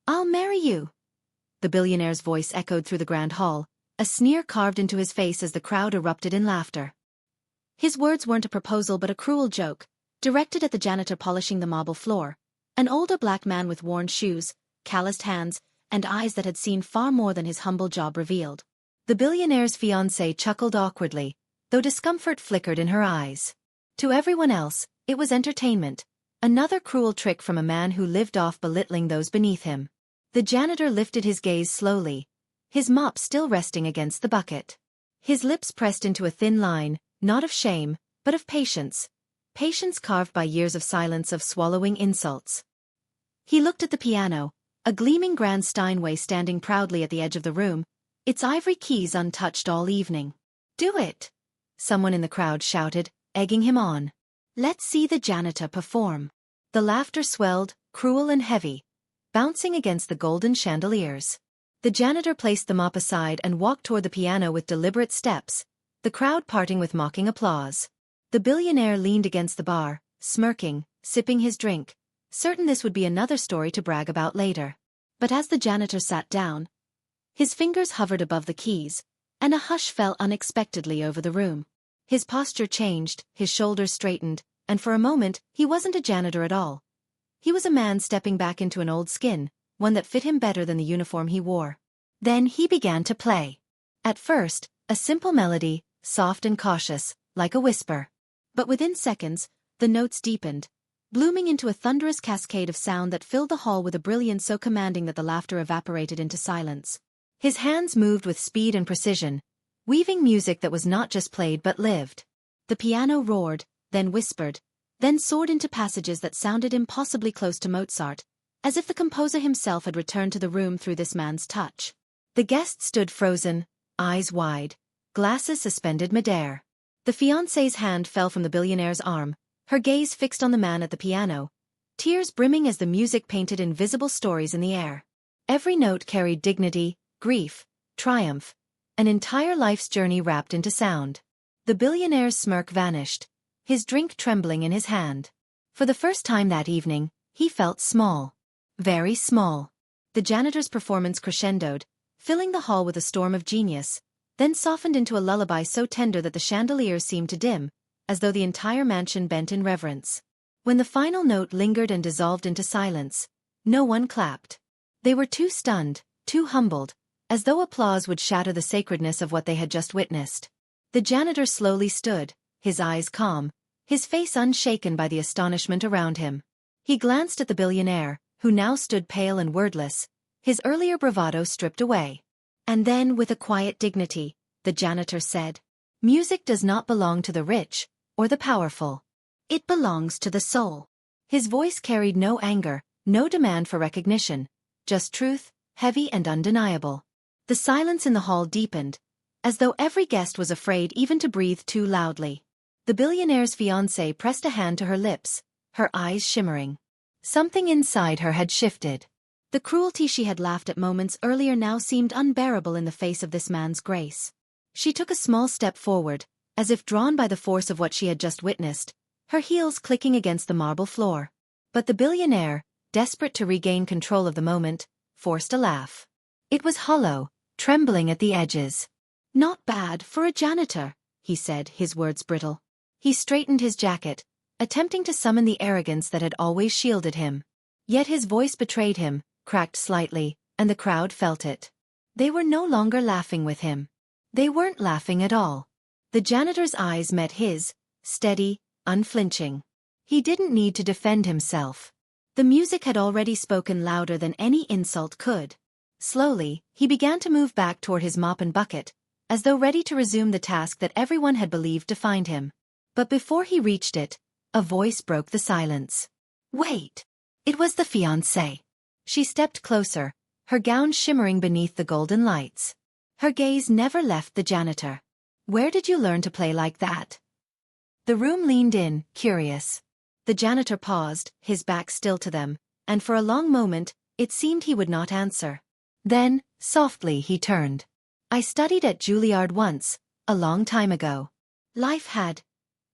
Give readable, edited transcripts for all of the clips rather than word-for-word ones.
I'll marry you. The billionaire's voice echoed through the grand hall, a sneer carved into his face as the crowd erupted in laughter. His words weren't a proposal but a cruel joke, directed at the janitor polishing the marble floor, an older black man with worn shoes, calloused hands, and eyes that had seen far more than his humble job revealed. The billionaire's fiancée chuckled awkwardly, though discomfort flickered in her eyes. To everyone else, it was entertainment, another cruel trick from a man who lived off belittling those beneath him. The janitor lifted his gaze slowly, his mop still resting against the bucket. His lips pressed into a thin line, not of shame, but of patience. Patience carved by years of silence, of swallowing insults. He looked at the piano, a gleaming grand Steinway standing proudly at the edge of the room, its ivory keys untouched all evening. "Do it!" someone in the crowd shouted, egging him on. "Let's see the janitor perform." The laughter swelled, cruel and heavy, bouncing against the golden chandeliers. The janitor placed the mop aside and walked toward the piano with deliberate steps, the crowd parting with mocking applause. The billionaire leaned against the bar, smirking, sipping his drink, certain this would be another story to brag about later. But as the janitor sat down, his fingers hovered above the keys, and a hush fell unexpectedly over the room. His posture changed, his shoulders straightened, and for a moment, he wasn't a janitor at all. He was a man stepping back into an old skin, one that fit him better than the uniform he wore. Then he began to play. At first, a simple melody, soft and cautious, like a whisper. But within seconds, the notes deepened, blooming into a thunderous cascade of sound that filled the hall with a brilliance so commanding that the laughter evaporated into silence. His hands moved with speed and precision, weaving music that was not just played but lived. The piano roared, then whispered, then soared into passages that sounded impossibly close to Mozart, as if the composer himself had returned to the room through this man's touch. The guests stood frozen, eyes wide, glasses suspended midair. The fiancée's hand fell from the billionaire's arm, her gaze fixed on the man at the piano, tears brimming as the music painted invisible stories in the air. Every note carried dignity, grief, triumph, an entire life's journey wrapped into sound. The billionaire's smirk vanished, his drink trembling in his hand. For the first time that evening, he felt small. Very small. The janitor's performance crescendoed, filling the hall with a storm of genius, then softened into a lullaby so tender that the chandeliers seemed to dim, as though the entire mansion bent in reverence. When the final note lingered and dissolved into silence, no one clapped. They were too stunned, too humbled, as though applause would shatter the sacredness of what they had just witnessed. The janitor slowly stood, his eyes calm, his face unshaken by the astonishment around him. He glanced at the billionaire, who now stood pale and wordless, his earlier bravado stripped away. And then, with a quiet dignity, the janitor said, "Music does not belong to the rich, or the powerful. It belongs to the soul." His voice carried no anger, no demand for recognition, just truth, heavy and undeniable. The silence in the hall deepened, as though every guest was afraid even to breathe too loudly. The billionaire's fiancée pressed a hand to her lips, her eyes shimmering. Something inside her had shifted. The cruelty she had laughed at moments earlier now seemed unbearable in the face of this man's grace. She took a small step forward, as if drawn by the force of what she had just witnessed, her heels clicking against the marble floor. But the billionaire, desperate to regain control of the moment, forced a laugh. It was hollow, trembling at the edges. "Not bad for a janitor," he said, his words brittle. He straightened his jacket, attempting to summon the arrogance that had always shielded him. Yet his voice betrayed him, cracked slightly, and the crowd felt it. They were no longer laughing with him. They weren't laughing at all. The janitor's eyes met his, steady, unflinching. He didn't need to defend himself. The music had already spoken louder than any insult could. Slowly, he began to move back toward his mop and bucket, as though ready to resume the task that everyone had believed defined him. But before he reached it, a voice broke the silence. "Wait!" It was the fiancée. She stepped closer, her gown shimmering beneath the golden lights. Her gaze never left the janitor. "Where did you learn to play like that?" The room leaned in, curious. The janitor paused, his back still to them, and for a long moment, it seemed he would not answer. Then, softly he turned. "I studied at Juilliard once, a long time ago. Life had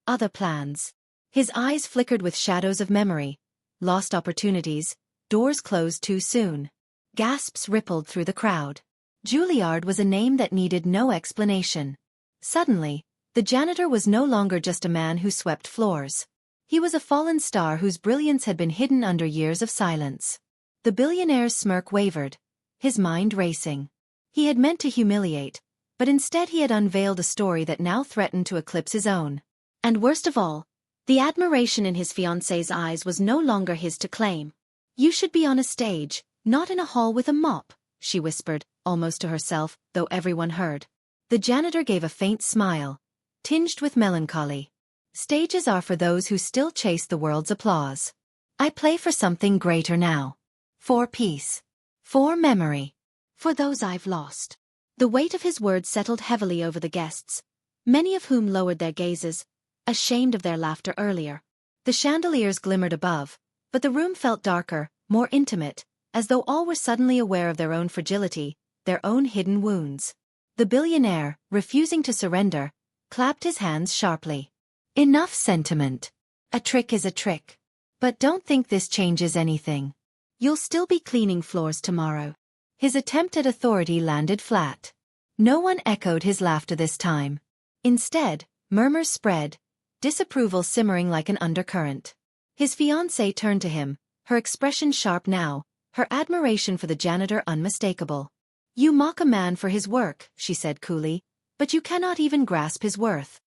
other plans." His eyes flickered with shadows of memory, lost opportunities, doors closed too soon. Gasps rippled through the crowd. Juilliard was a name that needed no explanation. Suddenly, the janitor was no longer just a man who swept floors. He was a fallen star whose brilliance had been hidden under years of silence. The billionaire's smirk wavered, his mind racing. He had meant to humiliate, but instead he had unveiled a story that now threatened to eclipse his own. And worst of all, the admiration in his fiancée's eyes was no longer his to claim. "You should be on a stage, not in a hall with a mop," she whispered, almost to herself, though everyone heard. The janitor gave a faint smile, tinged with melancholy. "Stages are for those who still chase the world's applause. I play for something greater now. For peace. For memory. For those I've lost." The weight of his words settled heavily over the guests, many of whom lowered their gazes, ashamed of their laughter earlier. The chandeliers glimmered above, but the room felt darker, more intimate, as though all were suddenly aware of their own fragility, their own hidden wounds. The billionaire, refusing to surrender, clapped his hands sharply. "Enough sentiment. A trick is a trick. But don't think this changes anything. You'll still be cleaning floors tomorrow." His attempt at authority landed flat. No one echoed his laughter this time. Instead, murmurs spread, disapproval simmering like an undercurrent. His fiancée turned to him, her expression sharp now, her admiration for the janitor unmistakable. "You mock a man for his work," she said coolly, "but you cannot even grasp his worth."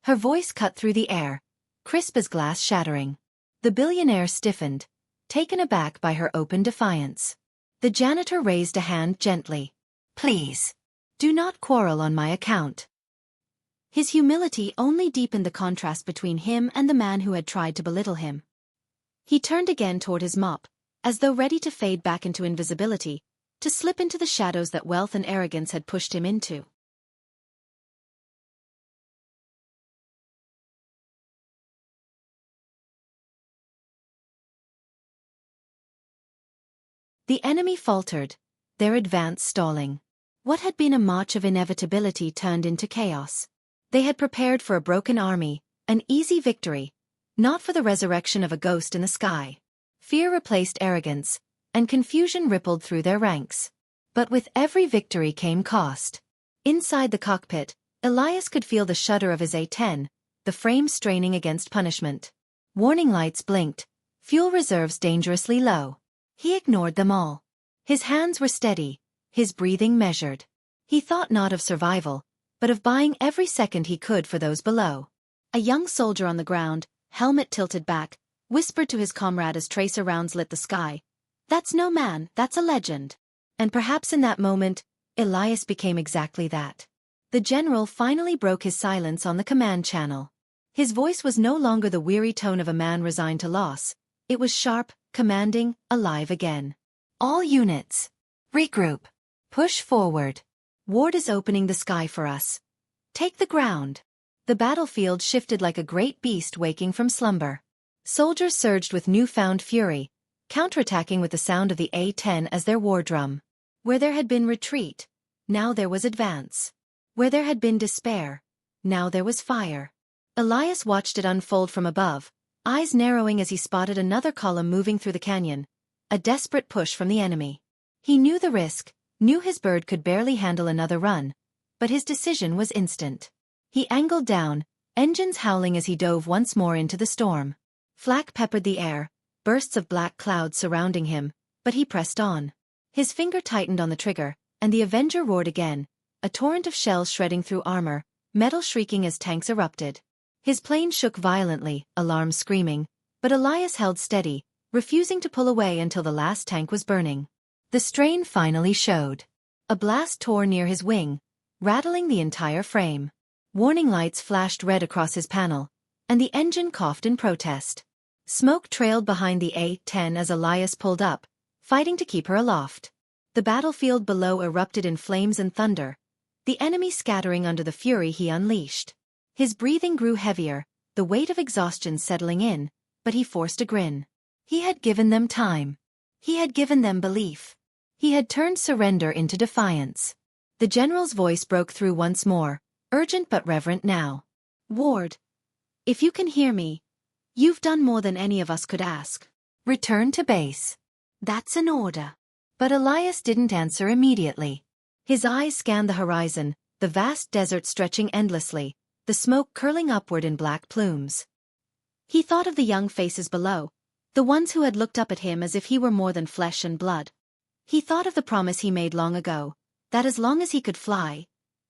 Her voice cut through the air, crisp as glass shattering. The billionaire stiffened, taken aback by her open defiance. The janitor raised a hand gently. "Please. Do not quarrel on my account." His humility only deepened the contrast between him and the man who had tried to belittle him. He turned again toward his mop, as though ready to fade back into invisibility, to slip into the shadows that wealth and arrogance had pushed him into. The enemy faltered, their advance stalling. What had been a march of inevitability turned into chaos. They had prepared for a broken army, an easy victory, not for the resurrection of a ghost in the sky. Fear replaced arrogance, and confusion rippled through their ranks. But with every victory came cost. Inside the cockpit, Elias could feel the shudder of his A-10, the frame straining against punishment. Warning lights blinked, fuel reserves dangerously low. He ignored them all. His hands were steady, his breathing measured. He thought not of survival, but of buying every second he could for those below. A young soldier on the ground, helmet tilted back, whispered to his comrade as tracer rounds lit the sky, "That's no man, that's a legend." And perhaps in that moment, Elias became exactly that. The general finally broke his silence on the command channel. His voice was no longer the weary tone of a man resigned to loss. It was sharp, commanding, alive again. "All units. Regroup. Push forward. Ward is opening the sky for us. Take the ground." The battlefield shifted like a great beast waking from slumber. Soldiers surged with newfound fury, counterattacking with the sound of the A-10 as their war drum. Where there had been retreat, now there was advance. Where there had been despair, now there was fire. Elias watched it unfold from above, eyes narrowing as he spotted another column moving through the canyon, a desperate push from the enemy. He knew the risk, knew his bird could barely handle another run, but his decision was instant. He angled down, engines howling as he dove once more into the storm. Flak peppered the air, bursts of black clouds surrounding him, but he pressed on. His finger tightened on the trigger, and the Avenger roared again, a torrent of shells shredding through armor, metal shrieking as tanks erupted. His plane shook violently, alarms screaming, but Elias held steady, refusing to pull away until the last tank was burning. The strain finally showed. A blast tore near his wing, rattling the entire frame. Warning lights flashed red across his panel, and the engine coughed in protest. Smoke trailed behind the A-10 as Elias pulled up, fighting to keep her aloft. The battlefield below erupted in flames and thunder, the enemy scattering under the fury he unleashed. His breathing grew heavier, the weight of exhaustion settling in, but he forced a grin. He had given them time. He had given them belief. He had turned surrender into defiance. The general's voice broke through once more, urgent but reverent now. "Ward, if you can hear me, you've done more than any of us could ask. Return to base. That's an order." But Elias didn't answer immediately. His eyes scanned the horizon, the vast desert stretching endlessly, the smoke curling upward in black plumes. He thought of the young faces below, the ones who had looked up at him as if he were more than flesh and blood. He thought of the promise he made long ago, that as long as he could fly,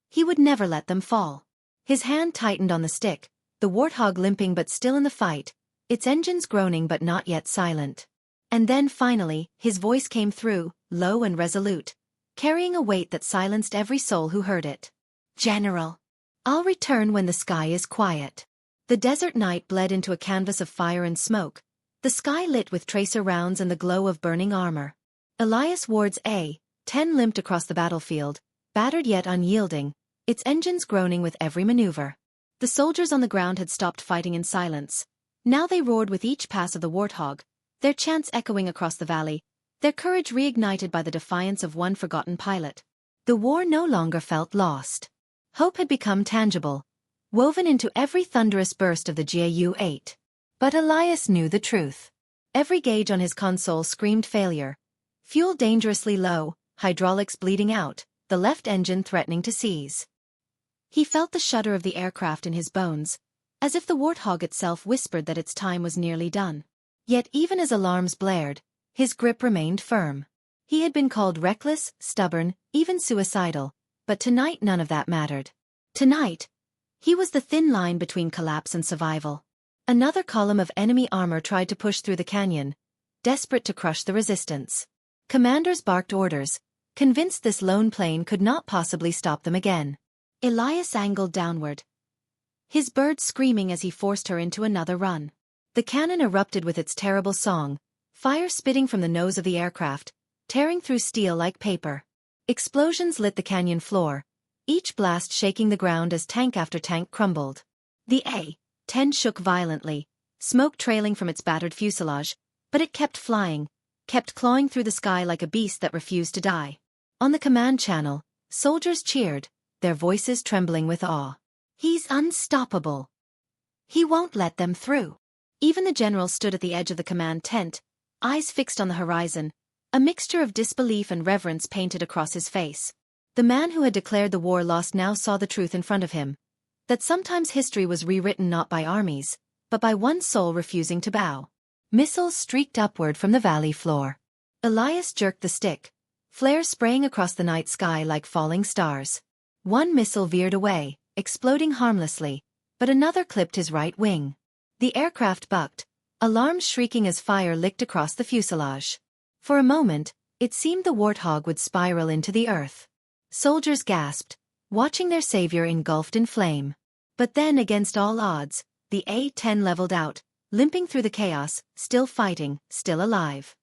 he would never let them fall. His hand tightened on the stick, the warthog limping but still in the fight, its engines groaning but not yet silent. And then finally, his voice came through, low and resolute, carrying a weight that silenced every soul who heard it. "General, I'll return when the sky is quiet." The desert night bled into a canvas of fire and smoke, the sky lit with tracer rounds and the glow of burning armor. Elias Ward's A-10 limped across the battlefield, battered yet unyielding, its engines groaning with every maneuver. The soldiers on the ground had stopped fighting in silence. Now they roared with each pass of the warthog, their chants echoing across the valley, their courage reignited by the defiance of one forgotten pilot. The war no longer felt lost. Hope had become tangible, woven into every thunderous burst of the Ju-8. But Elias knew the truth. Every gauge on his console screamed failure. Fuel dangerously low, hydraulics bleeding out, the left engine threatening to seize. He felt the shudder of the aircraft in his bones, as if the warthog itself whispered that its time was nearly done. Yet even as alarms blared, his grip remained firm. He had been called reckless, stubborn, even suicidal, but tonight none of that mattered. Tonight, he was the thin line between collapse and survival. Another column of enemy armor tried to push through the canyon, desperate to crush the resistance. Commanders barked orders, convinced this lone plane could not possibly stop them again. Elias angled downward, his bird screaming as he forced her into another run. The cannon erupted with its terrible song, fire spitting from the nose of the aircraft, tearing through steel like paper. Explosions lit the canyon floor, each blast shaking the ground as tank after tank crumbled. The A-10 shook violently, smoke trailing from its battered fuselage, but it kept flying, kept clawing through the sky like a beast that refused to die. On the command channel, soldiers cheered, their voices trembling with awe. "He's unstoppable. He won't let them through." Even the general stood at the edge of the command tent, eyes fixed on the horizon, a mixture of disbelief and reverence painted across his face. The man who had declared the war lost now saw the truth in front of him, that sometimes history was rewritten not by armies, but by one soul refusing to bow. Missiles streaked upward from the valley floor. Elias jerked the stick, flares spraying across the night sky like falling stars. One missile veered away, exploding harmlessly, but another clipped his right wing. The aircraft bucked, alarms shrieking as fire licked across the fuselage. For a moment, it seemed the warthog would spiral into the earth. Soldiers gasped, watching their savior engulfed in flame. But then, against all odds, the A-10 leveled out, limping through the chaos, still fighting, still alive.